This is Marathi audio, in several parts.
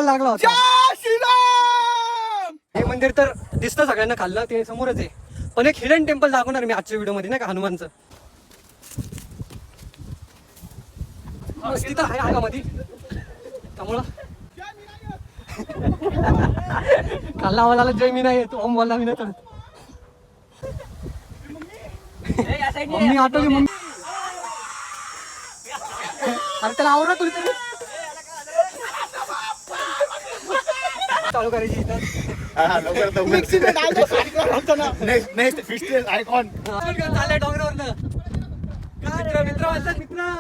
बोलायला लागला होता. हे मंदिर तर दिसतं सगळ्यांना खाल्लं ते समोरच आहे, पण एक हिडन टेम्पल दाखवणार मी आजच्या व्हिडिओ मध्ये नाही का, हनुमानचं. तिथं आहे आगामध्ये त्यामुळं खाल्ला आवाज जय मी नाही येतो, ओम बोलला मी नाही. मम्मी आठवली मम्मी. अरे त्याला आवडा तुला चालू करायची इथं. चाललंय डोंगरावरनं मित्र मित्र म्हणतात मित्र.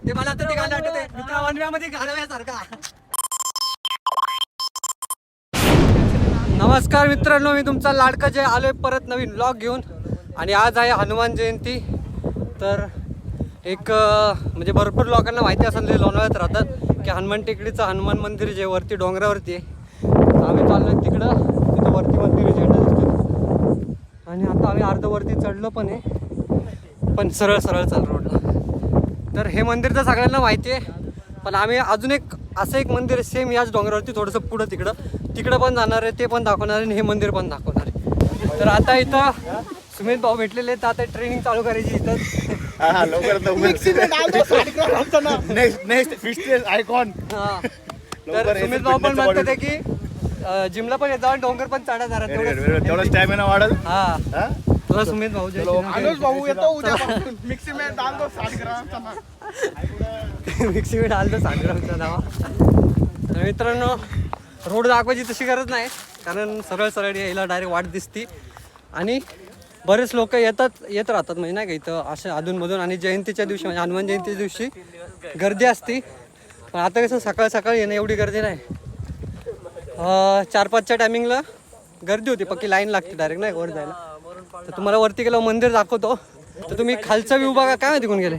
ते मला आता ते गाणं आठवतंय, मित्र वनव्यामध्ये घालव्यासारखा. नमस्कार मित्रांनो, मी तुमचा लाडका जय आलोय परत नवीन व्लॉग घेऊन. आणि आज आहे हनुमान जयंती. तर एक म्हणजे भरपूर लोकांना माहिती असेल जे लोणावळ्यात राहतात की हनुमान टेकडीचं हनुमान मंदिर जे वरती डोंगरावरती आहे. आम्ही चाललो तिकडं, तिथं वरती मंदिर झेंडा दिसतो. आणि आता आम्ही अर्धवरती चढलो पण आहे, पण सरळ सरळ चाल रोडला. तर हे मंदिर तर सगळ्यांना माहिती आहे, पण आम्ही अजून एक असं एक मंदिर आहे सेम याच डोंगरावरती थोडंसं पुढं तिकडं पण जाणार आहे, ते पण दाखवणार आहे आणि हे मंदिर पण दाखवणार आहे. तर आता इथं सुमित भाऊ भेटलेले, तर आता ट्रेनिंग चालू करायची इथं. तर सुमित भाऊ पण म्हणतात की जिमला पण येतो, डोंगर पण चढा जरा तेवढा स्टॅमिना वाढेल. हा तुला सुमित भाऊ भाऊ येतो उद्यापासून मिक्सी में डाल दो 60 ग्राम चना. मिक्सी में डाल दो 60 ग्रामचा नावा. तर मित्रांनो रोड दाखवायची तशी गरज नाही, कारण सरळ सरळ यायला डायरेक्ट वाट दिसती. आणि बरेच लोक येत राहतात म्हणजे नाही का इथं असे अधूनमधून. आणि जयंतीच्या दिवशी म्हणजे हनुमान जयंतीच्या दिवशी गर्दी असती, पण आता कसं सकाळ सकाळी येणं एवढी गर्दी नाही. 4-5च्या टायमिंगला गर्दी होती, पक्की लाईन लागते डायरेक्ट नाही वर जायला. तर तुम्हाला वरती गेलं मंदिर दाखवतो. तर तुम्ही खालचा व्ह्यू बघा, काय माहिती कोण गेले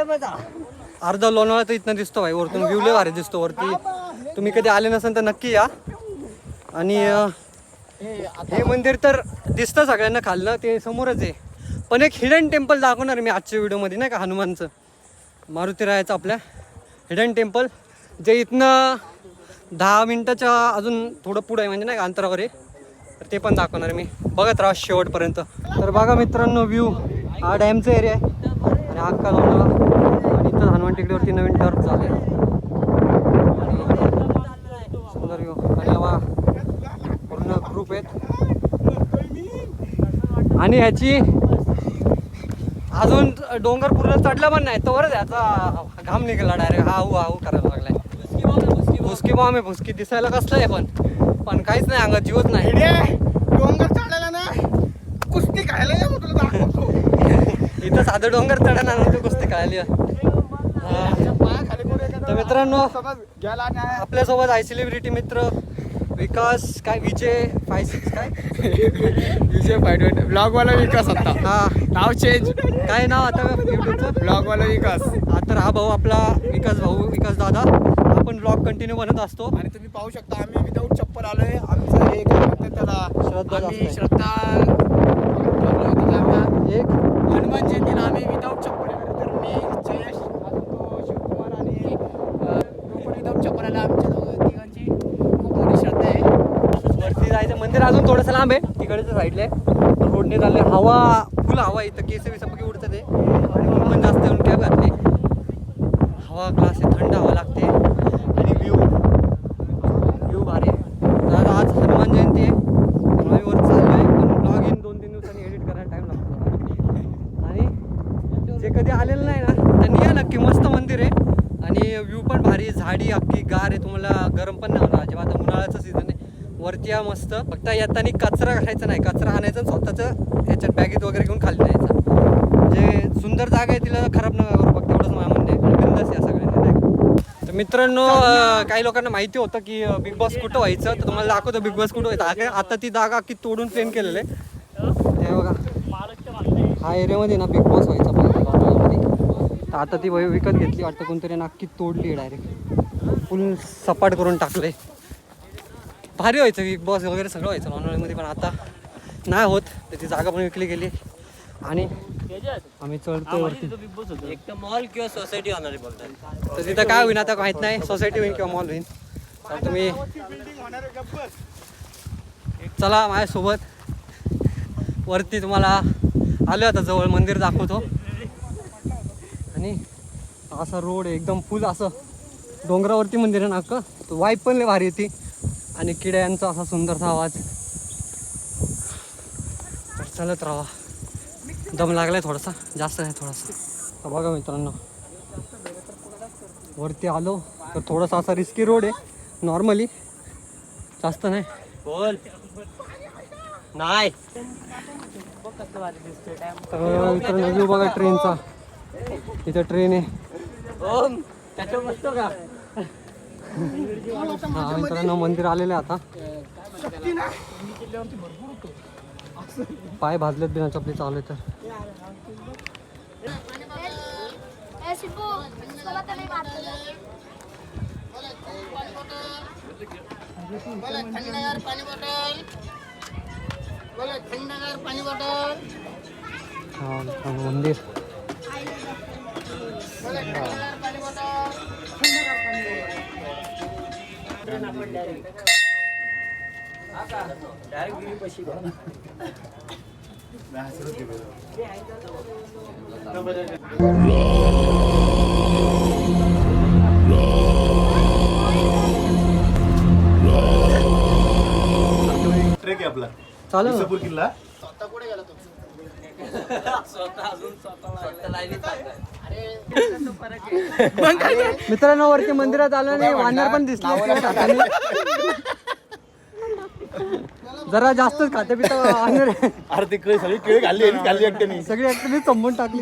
बघा. अर्धा लोणावळा तर इथनं दिसतो भाई, वरतून व्ह्यू लय भारी दिसतो वरती. तुम्ही कधी आले नसेल तर नक्की या. आणि हे मंदिर तर दिसतं सगळ्यांना खाल्लं ते समोरच आहे, पण एक हिडन टेम्पल दाखवणार मी आजच्या व्हिडिओमध्ये नाही का, हनुमानचं मारुतीरायाचं आपल्या हिडन टेम्पल, जे इथनं 10 मिनिटाच्या अजून थोडं पुढं आहे म्हणजे नाही का अंतरावर आहे. तर ते पण दाखवणार मी, बघत राहा शेवटपर्यंत. तर बघा मित्रांनो व्ह्यू, हा डॅमचा एरिया आहे आणि अख्खा लोणावळा. आणि इथं हनुमान टेकडीवरती नवीन टर्फ झाले आणि सुंदर व्ह्यू. आणि हवा पूर्ण ग्रुप आहेत. आणि ह्याची अजून डोंगर पूर्ण चढला पण नाही तोवरच याचा घाम निघाला डायरेक्ट. हाऊ करायला लागलाय. भुसकी बॉम्ब आहे, भुसकी दिसायला कसलं आहे पण काहीच नाही, अंगात जीवच नाही. डोंगर चढायला ना कुस्ती खायला या तुला दाखवतो. इथं साधं डोंगर चढायला नाही, कुस्ती खायला. तर मित्रांनो आपल्यासोबत आहे सेलिब्रिटी मित्र विकास काय विजय 56 काय विजय 58 ब्लॉगवाला विकास. आता हा नाव चेंज, काय नाव आता युट्यूबचं, ब्लॉगवाला विकास. तर हा भाऊ आपला विकास दादा. आपण ब्लॉग कंटिन्यू बनत असतो. आणि तुम्ही पाहू शकता आम्ही विदाऊट चप्पल आलोय. आमचं एक त्याला श्रद्धा एक हनुमान जयंतीला आम्ही विदाऊट चप्पल आलो. तर मी जयेश, तो शिवकुमार आणि विदाऊट चप्पल आला. आमच्या तिघांची खूप मोठी श्रद्धा आहे. वरती जायचं मंदिर अजून थोडंसं लांब आहे, तिकडच्या साईडला आहे. रोडने चालले, हवा फुल हवा इथं, केस विसपकी उडतं ते. आणि ऊन पण जास्त येऊन कॅब घातली, हवा क्लास आहे, थंड हवा लागते. आणि व्ह्यू भारी आहे. तर आज हनुमान जयंती आहे, आम्ही वर चाललो आहे. पण ब्लॉग इन 2-3 दिवसांनी एडिट करायला टाईम लागतो. आणि जे कधी आलेलं नाही ना त्यांनी या नक्की, मस्त मंदिर आहे. आणि व्ह्यू पण भारी, झाडी अख्खी गार आहे, तुम्हाला गरम पण नाही होणार अजिबात. आता उन्हाळ्याचं सीझन आहे. वरती या मस्त, फक्त येताना कचरा घालायचा नाही, कचरा आणायचा स्वतःचं ह्याच्यात बॅगेत वगैरे घेऊन खाली न्यायचं. जे सुंदर जागा आहे तिला खराब नका करू, फक्त एवढंच मला म्हणणे. बिंदास या सगळ्यांनी नाही. तर मित्रांनो काही लोकांना माहिती होतं की बिग बॉस कुठं व्हायचं, तर तुम्हाला दाखवतो बिग बॉस कुठं व्हायचं. आता ती जागा अख्खी तोडून प्लेन केलेलं आहे. ते बघा हा एरियामध्ये ना बिग बॉस व्हायचा मध्ये. तर आता ती विकत घेतली वाटतं कोणतरी, नक्की तोडली डायरेक्ट, फुल सपाट करून टाकले. भारी व्हायचं बिग बॉस वगैरे सगळं व्हायचं लोणावळ्यामध्ये, पण आता नाही होत. त्याची जागा पण विकली गेली. आणि आम्ही चढतोय वरती. एक तर मॉल किंवा सोसायटी होणार आहे बोलतात. तर तिथं काय होईन आता माहित नाही, सोसायटी होईल किंवा मॉल होईल. तर तुम्ही चला माझ्यासोबत वरती. तुम्हाला आलो आता जवळ मंदिर दाखवतो. आणि असा रोड आहे एकदम फुल असं डोंगरावरती मंदिर आहे ना अख्खं. तो वाईब पण लय भारी येते आणि किड्यांचा असा सुंदरसा आवाज. तर चालत राहा. दम लागलाय थोडासा, जास्त नाही थोडासा. तर बघा मित्रांनो वरती आलो तर थोडासा असा रिस्की रोड आहे नॉर्मली, जास्त नाही. बोल नाही. तर मित्रांनो व्ह्यू बघा ट्रेनचा. इथं ट्रेन आहे. ओम त्याच्यावर बसतो का? हा मित्रांनो मंदिर आलेलं आहे आता. पाय भाजलेत बिना चपली चालू तर. हा मित्रांनो मंदिर. ट्रेक आहे आपला चालू ना? विसापूर किल्ला. मित्रांनो वरती मंदिरात आलं नाही, वानर पण दिसले खाताना. जरा जास्तच खाते पिता वानर. अरे तिकडे सगळी केळी खाल्ली एकट्याने. सगळी ऍक्च्युली संपून टाकली.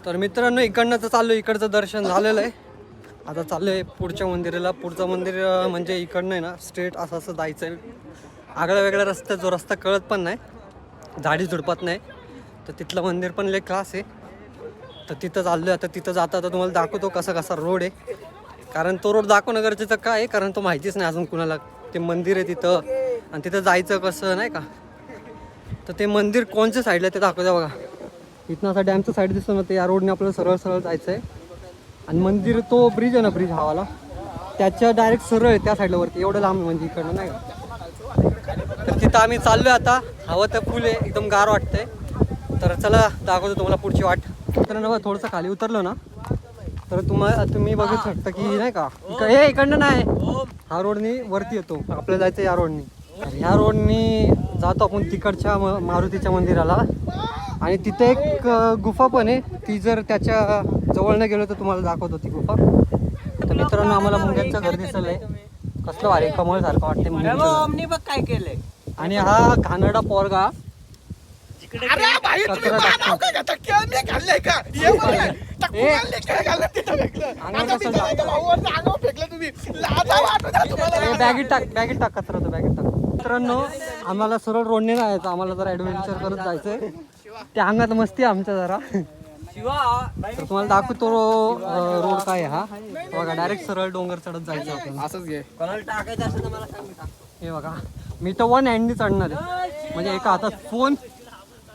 तर मित्रांनो इकडनं तर चाललो, इकडचं दर्शन झालेलं आहे. आता चाललोय पुढच्या मंदिराला. पुढचं मंदिर म्हणजे इकडनं आहे ना स्ट्रेट असं असं जायचं आहे. आगळा वेगळा रस्ता, जो रस्ता कळत पण नाही, झाडी झुडपत नाही. तर तिथलं मंदिर पण लय क्लास आहे. तर तिथं चाललो आहे आता. तिथं जाता तर तुम्हाला दाखवतो कसा कसा रोड आहे. कारण तो रोड दाखवणं गरजेचं काय आहे, कारण तो माहितीच नाही अजून कुणाला. ते मंदिर आहे तिथं आणि तिथं जायचं कसं नाही का. तर ते मंदिर कोणच्या साईडला ते दाखवतं बघा. इथनं असा डॅमचं साईड दिसतो ना, ते या रोडने आपल्याला सरळ सरळ जायचं आहे. आणि मंदिर तो ब्रिज आहे ना, ब्रिज हवाला, त्याच्या डायरेक्ट सरळ आहे त्या साईडला वरती. एवढं लांब म्हणजे इकडनं नाही का. तर तिथं आम्ही चाललोय आता. हवं तर फुल आहे, एकदम गार वाटतंय. तर चला दाखवतो तुम्हाला पुढची वाट. तर ना थोडंसं खाली उतरलो ना तर तुम्ही बघू शकता की नाही का हे इकडनं नाही, हा रोडनी वरती येतो. आपल्याला जायचं या रोडनी. ह्या रोडनी जातो आपण तिकडच्या मारुतीच्या मंदिराला. आणि तिथे एक गुफा पण आहे. ती जर त्याच्या जवळ न गेलो तर तुम्हाला दाखवतो ती गुफा. तर मित्रांनो आम्हाला मुंग्यांचं घर दिसलंय. कसलं भारी कमळ सारखं वाटते मुंग्यांचं. बघ काय केलंय. आणि हा घाणेरडा पोरगा कचरा टाकतो. बॅगेत टाक कचरा, तो बॅगेत टाक. मित्रांनो आम्हाला सरळ रोडने जायचं. आम्हाला जरा ऍडव्हेंचर करत जायचंय. त्या अंगात मस्ती आमच्या जरा. तर तुम्हाला दाखवतो रोड काय आहे हा. बघा डायरेक्ट सरळ डोंगर चढत जायचं आपण. असंच घे. कोणाला टाकायचं असेल तर मला सांग, मी टाकतो. हे बघा मी तर वन हँडनी चढणार आहे. म्हणजे एका हातात फोन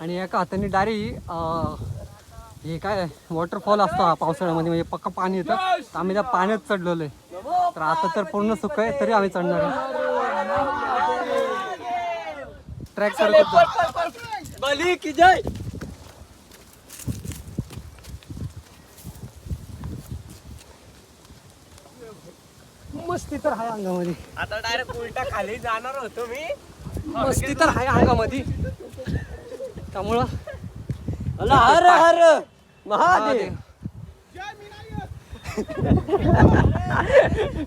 आणि एका हाताने डायरेक्ट हे काय वॉटरफॉल असतो हा पावसाळ्यामध्ये, म्हणजे पक्का पाणी येतं. तर आम्ही त्या पाण्यात चढलेलो आहे. तर आता तर पूर्ण सुख आहे तरी आम्ही चढणार आहे. ट्रॅक करत बली की जय. मस्ती तर आहे अंगामध्ये. आता डायरेक्ट उलटा खाली जाणार होतो मी. मस्ती तर आहे अंगामध्ये. त्यामुळं हर हर महादेव.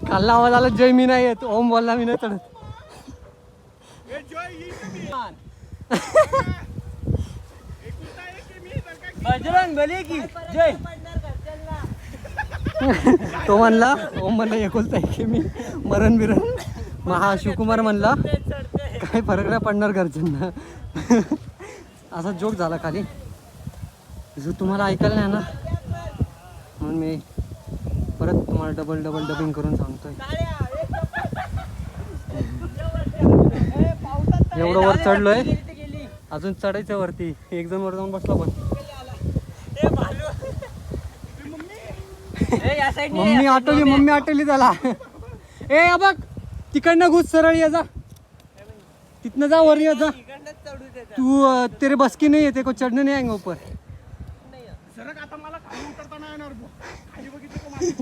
खाल्ला आवाज आला जय मी नाही येत. ओम बोलला मी नाही चढत. बजरंग बली की जय. तो म्हणला ओम म्हणला एकुलता आहे की मी मरण बिरण. महा शिवकुमार म्हणला काय फरक नाही पडणार घरच्यांना. असा जोक झाला खाली. जो तुम्हाला ऐकायला नाही ना म्हणून मी परत तुम्हाला डबल डबिंग करून सांगतोय. एवढं वर चढलोय, अजून चढायचं वरती. एक जण वर जाऊन बसला पण मम्मी आटवली त्याला. ए बघ तिकडनं घुस सरळ ये जा, तिथनं जा वर ये जा. तू तेरे बस की नहीं है, तेरे को चढ़ने नहीं आएंगे ऊपर. सरक आता मला खाली उतरता नाही येणार बुवा. खाली बघितलं का माझी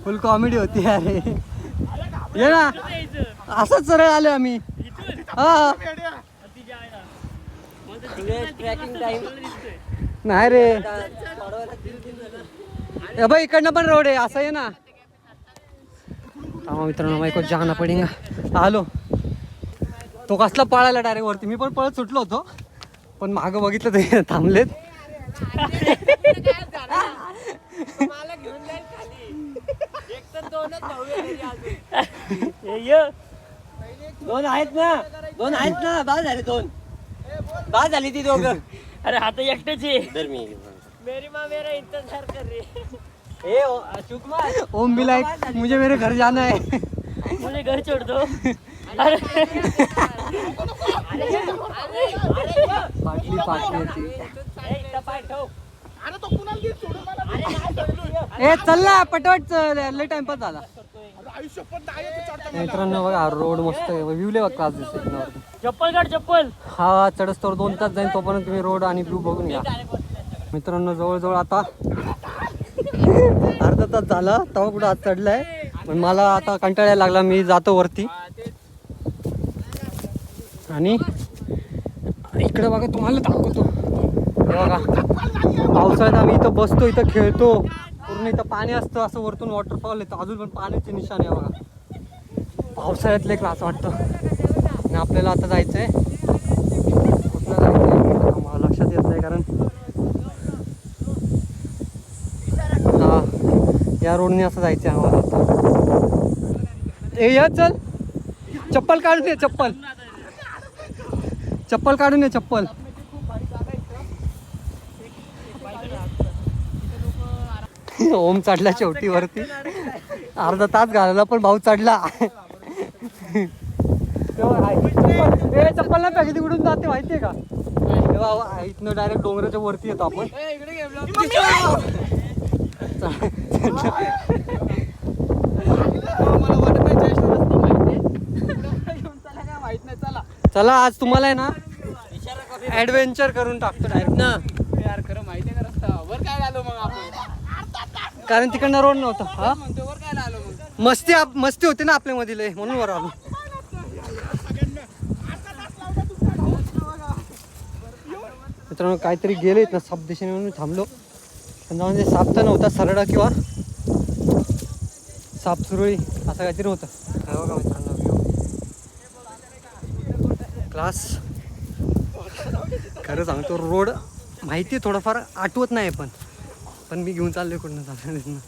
फुल कॉमेडी होती अरे. ये ना असंच सरळ आलो आम्ही. हा नाही रे भाई इकडनं पण रोड आहे असं आहे ना. मित्रांनो माहिती को जाना पडेगा. आलो तो कसला पळायला डायरेक्ट वरती. मी पण पळत सुटलो होतो पण मागं बघितलं ते थांबलेत. दोन आहेत ना बाद झाले दोन. बाद झाली ती दोघं. अरे आता एकटेच आहे. मेरी माँ मेरा इंतजार कर रही है. ए शुक्मा ओम भी लाइक मुझे मेरे घर जाना है. मुझे घर छोड़ दो. अरे पाटली होती. अरे तो कुणाला देत सोडून मला. ए चल ना पटवट चल, लय टाइमपास झाला. अरे आयुष्य पण डायरेक्ट चढता मित्रांनो बघा रोड मस्त आहे. व्ह्यू लय क्लास दिसते. चप्पल काढ चप्पल. हा चढस्तोवर 2 तास जाईल तोपर्यंत तुम्ही रोड आणि व्ह्यू बघून घ्या. मित्रांनो जवळजवळ आता अर्धा तास झाला तेव्हा कुठं आज चढलाय. पण मला आता कंटाळायला लागला. मी जातो वरती आणि इकडे बघा तुम्हाला दाखवतो. हे बघा पावसाळ्यात आम्ही इथं बसतो, इथं खेळतो. पूर्ण इथं पाणी असतं. असं वरतून वॉटरफॉल येतं. अजून पण पाण्याचे निशाण आहे बघा. पावसाळ्यातले क्लास वाटतं. आणि आपल्याला आता जायचं आहे. कुठलं जायचं मला लक्षात येत नाही कारण हा या रोडने असं जायचं आहे आम्हाला आता. ए या चल चप्पल काढून ये. चप्पल काढून ये. चप्पल ओम चढला शेवटी वरती. अर्धा तास घालवला पण भाऊ चढला. चप्पल नाही पाहिजे तिकडून जाते माहितीये का. इथनं डायरेक्ट डोंगराच्या वरती येतो आपण. चला आज तुम्हाला आहे ना ऍडव्हेंचर करून टाकतो डायरेक्ट ना. यार खरं माहितीये का रस्ता वर काय आलो मग आपण. कारण तिकडनं रोड नव्हता. हा म्हणतो वर काय आलो मग. मस्ती होती ना आपल्या मधील म्हणून वर आलो. मित्रांनो काहीतरी गेलेत ना साप दिशेने म्हणून थांबलो. पण म्हणजे साप तर नव्हता सरडा किंवा साप सुरळी असं काहीतरी होतं. काय बघा मित्रांनो क्लास. खरं सांगतो रोड माहिती आहे थोडंफार आठवत नाही पण मी घेऊन चाललोय कुठनं चाललं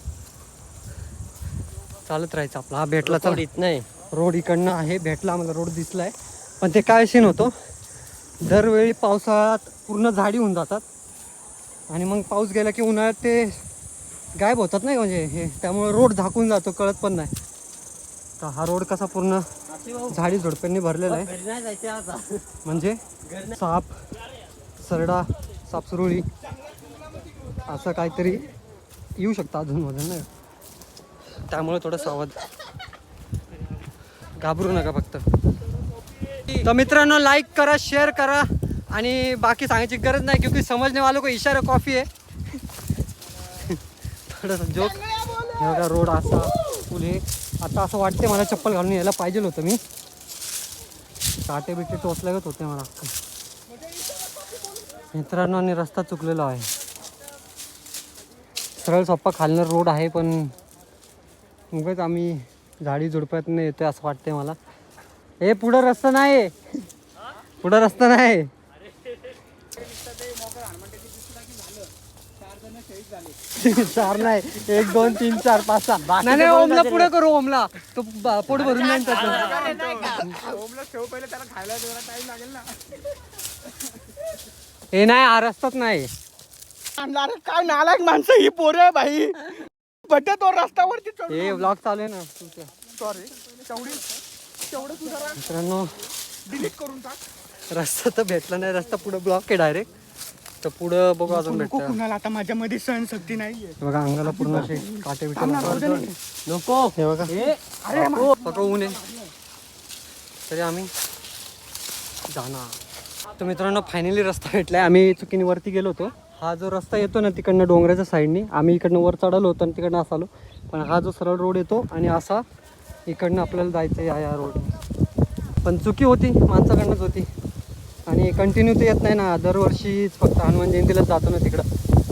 चालत राहायचं आपला. हा भेटला चालत नाही रोड इकडनं आहे. भेटला आम्हाला रोड दिसलाय. पण ते काय सीन होतो दरवेळी पावसाळ्यात पूर्ण झाडी होऊन जातात आणि मग पाऊस गेला की उन्हाळ्यात ते गायब होतात नाही म्हणजे हे. त्यामुळे रोड झाकून जातो कळत पण नाही. तर हा रोड कसा पूर्ण झाडी झुडप्यांनी भरलेला आहे. म्हणजे साप सरडा साप सुरळी असं काहीतरी येऊ शकतं अधूनमधून नाही. त्यामुळे थोडं सावध. घाबरू नका फक्त. तर मित्रांनो लाईक करा, शेअर करा आणि बाकी सांगायची गरज नाही क्योंकि समजने वालों को इशारा काफी है. थोडंसं जोक. हे बघा रोड असा फुल हे. आता असं वाटते मला चप्पल घालून यायला पाहिजे होतं. मी काटे बिटे टोचल्यागत होते मला. मित्रांनो आणि रस्ता चुकलेला आहे. सरळ सोप्पा खालनं रोड आहे पण उगाच आम्ही झाडी झुडपात नाही येतोय असं वाटतंय मला. हे पुढं रस्ता नाही. पुढं रस्ता नाही. 4 नाही 1 2 3 4 5 6 नाही ओमला पुढे करू. ओमला तो पोट भरून नाही त्याचं. ओमला ठेव पहिले त्याला खायला जरा टाइम लागेल ना. हे नाही हा रस्ताच नाही. अरे काय नालायक माणसं ही पोरं आहे भाई. बट्या तो रस्त्यावरती चढ. हे ब्लॉग चालू आहे ना. सॉरी तेवढं तू जरा मित्रांनो डिलीट करून टाक. रस्ता तर भेटला नाही. रस्ता पुढे ब्लॉक आहे डायरेक्ट. तर पुढं बघू अजून नको भेटतं. कुणाला आता माझ्यामध्ये सहनशक्ती नाहीये. हे बघा अंगाला पूर्ण असे काटे बिटे लागतात. नको हे बघा अरे बघा ऊन आहे तरी आम्ही जाणार. तर मित्रांनो फायनली रस्ता भेटलाय. आम्ही चुकीने वरती गेलो होतो. हा जो रस्ता येतो ना तिकडनं डोंगराच्या साईडनी, आम्ही इकडनं वर चढालो होतो आणि तिकडनं असं आलो. पण हा जो सरळ रोड येतो आणि असा इकडनं आपल्याला जायचं आहे या रोड. पण चुकी होती माणसाकडनंच होती आणि कंटिन्यू तर येत नाही ना. दरवर्षीच फक्त हनुमान जयंतीलाच जातो ना तिकडं.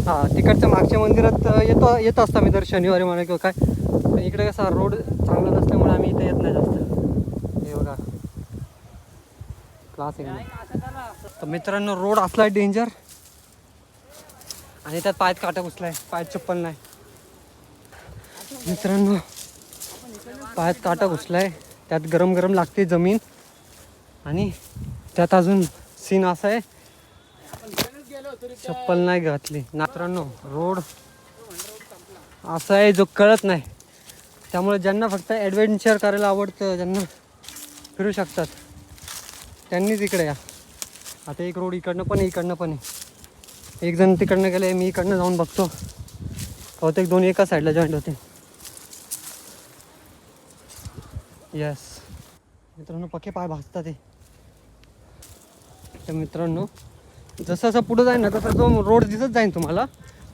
हां तिकडच्या मागच्या मंदिरात येत असता मी दर शनिवारी म्हणा किंवा काय. पण इकडे कसा रोड चांगला नसल्यामुळे आम्ही इथे येत नाही जास्त. हे बघा क्लास आहे. तर मित्रांनो रोड असला डेंजर आणि त्यात पायात काटा घुसलाय. पायात चप्पल नाही मित्रांनो. पायात काटा घुसलाय. त्यात गरम गरम लागते जमीन आणि त्यात अजून सीन असा आहे चप्पल नाही घातली. मित्रांनो रोड असा आहे जो कळत नाही. त्यामुळे ज्यांना फक्त ॲडव्हेंचर करायला आवडतं, ज्यांना फिरू शकतात त्यांनीच इकडे या. आता एक रोड इकडनं पण आहे इकडनं पण आहे. एक जण तिकडनं गेले, मी इकडनं जाऊन बघतो. बहुतेक दोन्ही एका साईडला जॉईंट होते. यस मित्रांनो पक्के पाय भाजतात ते. तर मित्रांनो जसं जसं पुढं जाईल ना तसं तो रोड दिसत जाईल तुम्हाला.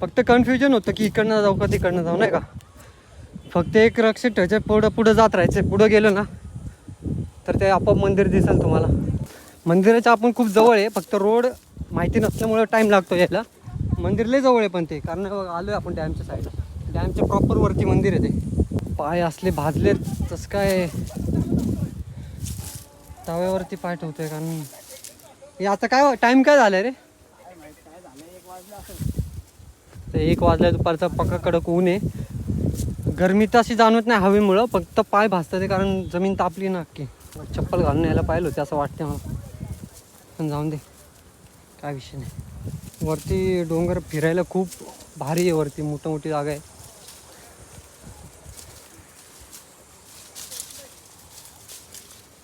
फक्त कन्फ्युजन होतं की इकडनं जाऊ का तिकडनं जाऊ नाही का. फक्त एक लक्षात ठेवायचं पुढं जात राहायचं. पुढं गेलं ना तर ते आपोआप मंदिर दिसेल तुम्हाला. मंदिराच्या आपण खूप जवळ आहे. फक्त रोड माहिती नसल्यामुळे टाईम लागतो यायला. मंदिर लय जवळ आहे पण ते, कारण आलो आहे आपण डॅमच्या साईडला. डॅमच्या प्रॉपर वरती मंदिर आहे ते. पाय असले भाजलेत तसं काय तव्यावरती पाय ठेवतोय. कारण हे आता काय टाईम काय झालं रे. ते 1 वाजला दुपारचा पक्का कडक ऊन आहे. गरमी तर अशी जाणवत नाही हवेमुळं, फक्त पाय भाजतात ते कारण जमीन तापली ना अख्खी. चप्पल घालून यायला पाहिलं होते असं वाटतं मला. पण जाऊन दे काय विषय नाही. वरती डोंगर फिरायला खूप भारी आहे. वरती मोठी जागा आहे.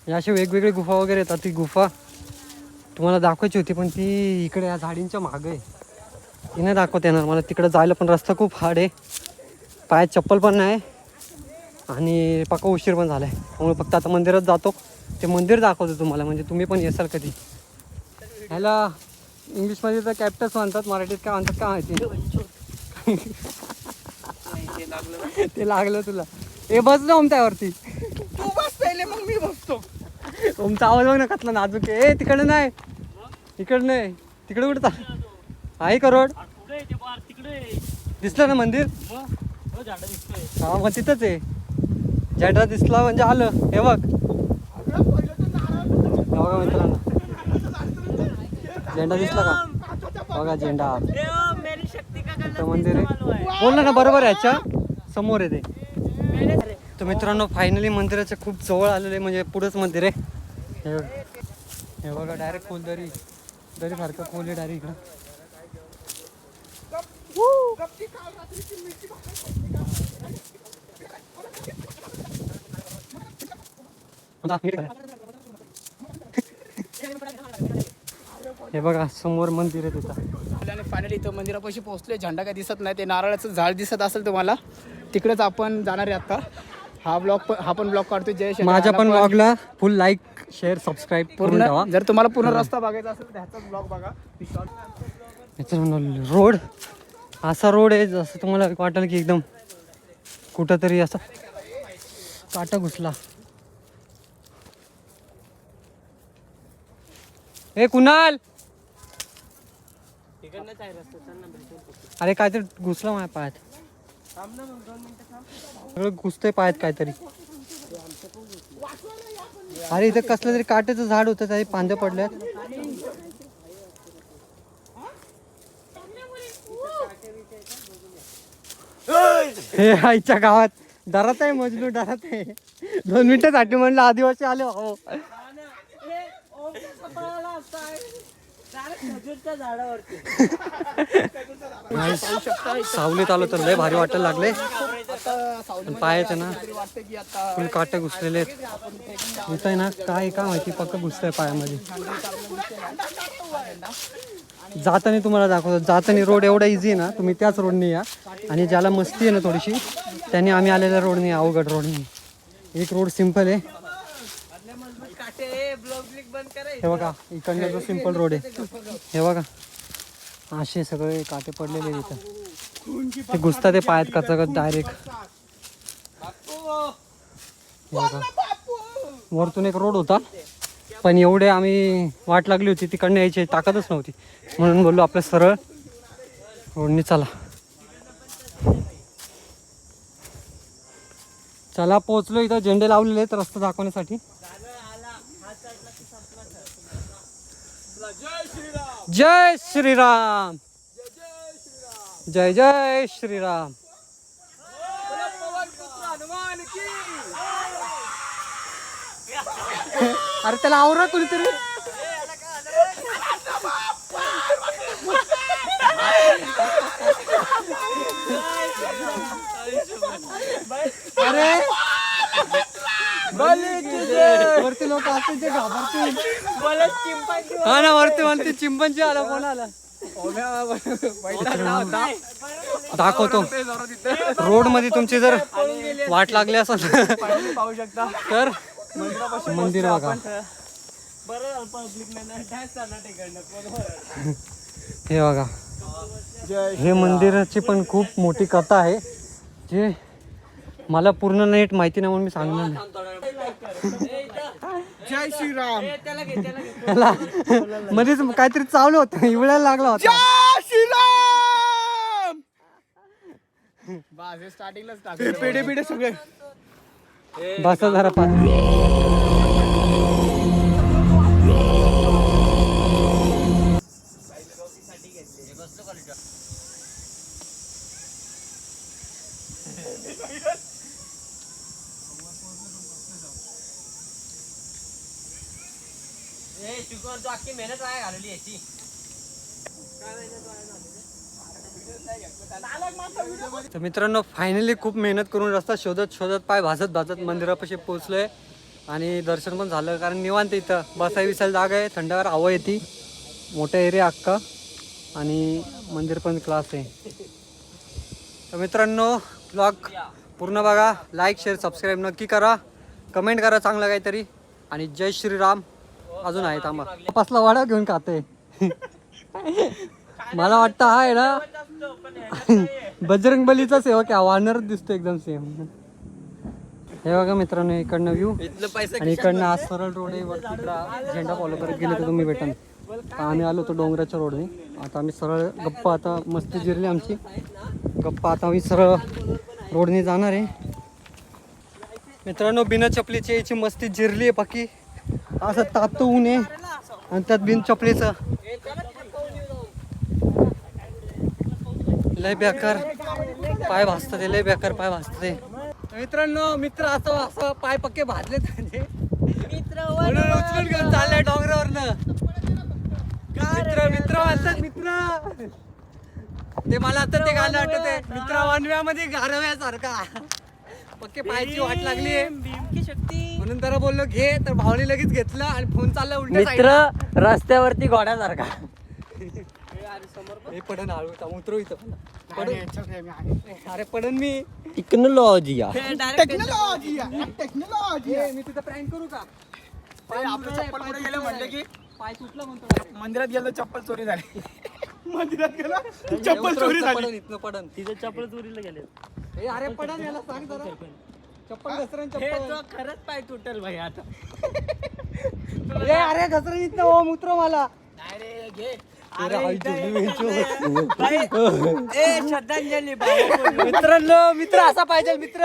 या अशा वेगवेगळे गुफा वगैरे येतात. ती गुफा तुम्हाला दाखवायची होती पण ती इकडे या झाडींच्या मागं आहे. ती नाही दाखवता येणार मला. तिकडे जायला पण रस्ता खूप हार्ड आहे. पायात चप्पल पण नाही आणि पक्का उशीर पण झाला आहे. त्यामुळे फक्त आता मंदिरात जातो. ते मंदिर दाखवतो तुम्हाला, म्हणजे तुम्ही पण येसाल कधी. ह्याला इंग्लिशमध्ये तर कॅप्टस म्हणतात, मराठीत काय म्हणतात काय माहिती. ते लागलं तुला. हे बस ना त्यावरती. तू बस पहिले मग मी बसतो. तुमचा आवाज बघ ना कसला नाजूक आहे. ए तिकडे नाही, इकडं नाही, तिकडे कुठं आहे का रोड. दिसलं ना मंदिर. हा मग तिथंच आहे. झेंडा दिसला म्हणजे आलं. हे बघ बघा मित्रांनो झेंडा दिसला का. बघा झेंडा. इथं मंदिर आहे. बोललं ना बरोबर आहे. ह्याच्या समोर आहे ते. तर मित्रांनो फायनली मंदिराच्या खूप जवळ आलेलं आहे. म्हणजे पुढंच मंदिर आहे. हे बघा डायरेक्ट खोल दरी सारखं खोल आहे डायरेक्ट इकडं. हे बघा समोर मंदिर आहे तिथं. फायनली इथं मंदिरापाशी पोहोचले. झेंडा काय दिसत नाही. ते नारळाचं झाड दिसत असेल तुम्हाला. तिकडेच आपण जाणार आहे आता. हा पण ब्लॉग काढतो. जय श्री माझ्या पण ब्लॉगला फुल लाईक शेअर सबस्क्राईब करून ठेवा. जर तुम्हाला पूर्ण रस्ता बघायचा असेल तर ह्याचाच ब्लॉग बघा. मित्रांनो रोड असा रोड आहे जसं तुम्हाला वाटेल की एकदम कुठंतरी असं काटा घुसला. ए कुणाल, अरे काहीतरी घुसला माझ्या पायात. सगळं घुसतंय पायात काहीतरी. अरे इथं कसलं तरी काट्याचं झाड होतं, त्याचे पांद्या पडल्यात. हे आईच्या गावात डरत आहे. मजनू डरत आहे. 2 मिनिटासाठी म्हणलं आदिवासी आले. हो सावलीत आलो तर लय भारी वाटायला लागले. पायाचं ना फुल काटे घुसलेले आहेत. इथं आहे ना काय माहिती पक्क घुसतंय पायामध्ये. जाताना तुम्हाला दाखवतो. जाताना रोड एवढा इझी आहे ना, तुम्ही त्याच रोडने या. आणि ज्याला मस्ती आहे ना थोडीशी, त्याने आम्ही आलेल्या रोडने, अवघड रोडने. एक रोड सिंपल आहे, हे बघा. इकडनं जो सिंपल रोड आहे, हे बघा. असे सगळे काटे पडलेले इथं, ते घुसतात ते पायात कचाकच डायरेक्ट. वरतून एक रोड होता, पण एवढे आम्ही वाट लागली होती तिकडनं यायची ताकदच नव्हती, म्हणून बोललो आपलं सरळ रोडने चला. चला पोहोचलो इथं. झेंडे लावलेले आहेत रस्ता दाखवण्यासाठी. जय श्रीराम, जय जय श्रीराम. अरे त्याला आवरा कोणीतरी. अरे वरती लोक असतील ते घाबरतील. हा ना, वरती म्हणते चिंपंजी आला, कोण आला दाखवतो. रोड मध्ये तुमची जर वाट लागली असेल पाहू शकता तर मंदिर बघा. हे बघा, हे मंदिराची पण खूप मोठी कथा आहे, जे मला पूर्ण नीट माहिती नाही म्हणून मी सांगणार नाही. जय श्रीराम. त्याला मध्येच काहीतरी चालू होतं, इवळायला लागला होता. जय श्रीराम. बस स्टार्टिंगलाच पेढे पेढे सगळे. बसा जरा मेहनत घालवली याची. तर मित्रांनो, फायनली खूप मेहनत करून रस्ता शोधत शोधत पाय भाजत भाजत मंदिरापाशी पोहोचलोय. आणि दर्शन पण झालं, कारण निवांत इथं बसाय विसायला जागा आहे, थंडगार हवा येते, मोठा एरिया अख्खा, आणि मंदिर पण क्लास आहे. तर मित्रांनो, ब्लॉग पूर्ण बघा, लाईक शेअर सबस्क्राईब नक्की करा, कमेंट करा चांगलं काहीतरी. आणि जय श्रीराम. अजून आहेत आम्हाला पासला वाडा घेऊन खाते. मला वाटतं हा आहे ना बजरंग बलीचा सेवक आहे, वानरच दिसतो एकदम सेम. हे बघा मित्रांनो, इकडनं व्ह्यू, आणि इकडनं आज सरळ रोड आहे. वरती झेंडा फॉलो करत गेले तर तुम्ही भेटाल. आम्ही आलो होतो डोंगराच्या रोडने, आता आम्ही सरळ गप्पा, आता मस्ती जिरली आमची गप्पा, आता आम्ही सरळ रोडने जाणार आहे. मित्रांनो, बिना चपलीची याची मस्ती जिरली आहे. बाकी असं तापतं ऊन आहे, आणि त्यात बिन चपलीचं लय बेकार पाय भाजतात, लय बेकार पाय भाजते. मित्रांनो, मित्र असं पाय पक्के भाजले उचलून घेऊन चाललंय डोंगरावरनं. मित्र मित्र म्हणतात मित्र, ते मला आता ते गाणं आठवते, मित्र वनव्यामध्ये गारव्यासारखा. पक्के पायाची वाट लागली म्हणून त्याला बोललो घे, तर भावने लगेच घेतलं आणि फोन चालला उलट. मित्र रस्त्यावरती घोड्यासारखा. हे पडन हळू उतरू इथं. अरे पडन मी. Technology technology technology. मी तिथं प्रँक करू का? आपलं चप्पल पुढे गेलं म्हणलं की पाय तुटला म्हणतो. मंदिरात गेलो चप्पल चोरी झाली. मंदिरात गेला चप्पल चोरी झाली. पडन इथनं पडन. तिथे चप्पल चोरीला गेले. ए अरे पडन, याला सांग जरा. चप्पल घसरण चप्पल. खरंच पाय तुटल भाई आता. ए अरे घसरण इथनं ओम उतरव मला. अरे घे. श्रद्धांजली. मित्रांनो, मित्र असा पाहिजे मित्र.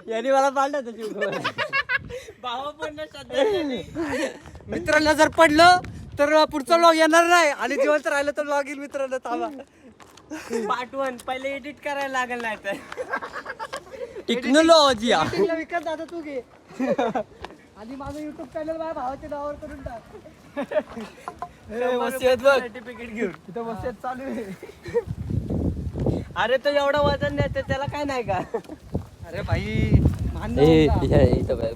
यांनी मला पाडलं त्याची भावा पण श्रद्धांजली. मित्रांना जर पडलं तर पुढचा व्लॉग येणार नाही, आणि जिवंत राहिलं तर व्लॉग येईल. मित्रांनो थांबा, पार्ट 1 पहिले एडिट करायला लागेल, नाही तर टेक्नॉलॉजी विकत दादा तू घे. आधी माझं युट्यूब चॅनल माझ्या भावाच्या नावावर करून टाक. सर्टिफिकेट घेऊन तिथं वसियत चालू आहे. अरे तो एवढा वजन नाही, त्याला काय नाही का? अरे भाई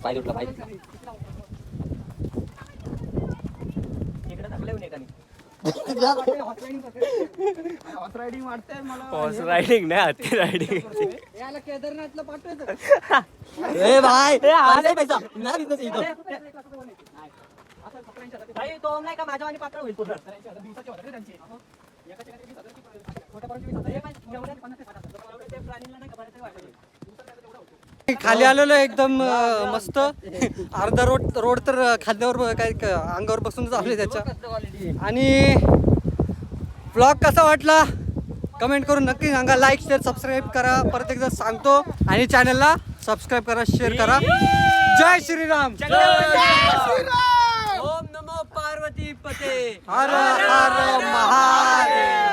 पाय तुटला पाय. हॉर्स रायडिंग वाटतंय मला. हॉर्स रायडिंग नाही, हत्ती रायडिंग. याला केदारनाथला पाठवायचं. ए भाई अरे पैसा नाही देत इथं. भाई तो नाही का माझ्या आणि पात्र होईल पूर्ण. दिवसाचे होते त्यांचे. एकाचे काहीतरी 20,000 ची छोट्या पोरांचे 20,000. हे पण जेवढ्यात 50 आहे. ते प्राणीला नाही का बऱ्याच वाटेल. खाली आलेलो एकदम मस्त. अर्धा रोड तर खांद्यावर काय अंगावर बसून चालले त्याच्या. आणि ब्लॉग कसा वाटला कमेंट करून नक्की सांगा. लाईक शेअर सबस्क्राईब करा. परत एकदा सांगतो. आणि चॅनलला सबस्क्राईब करा, शेअर करा. जय श्रीराम. ओम नमो पार्वती पते. हर हर महादेव.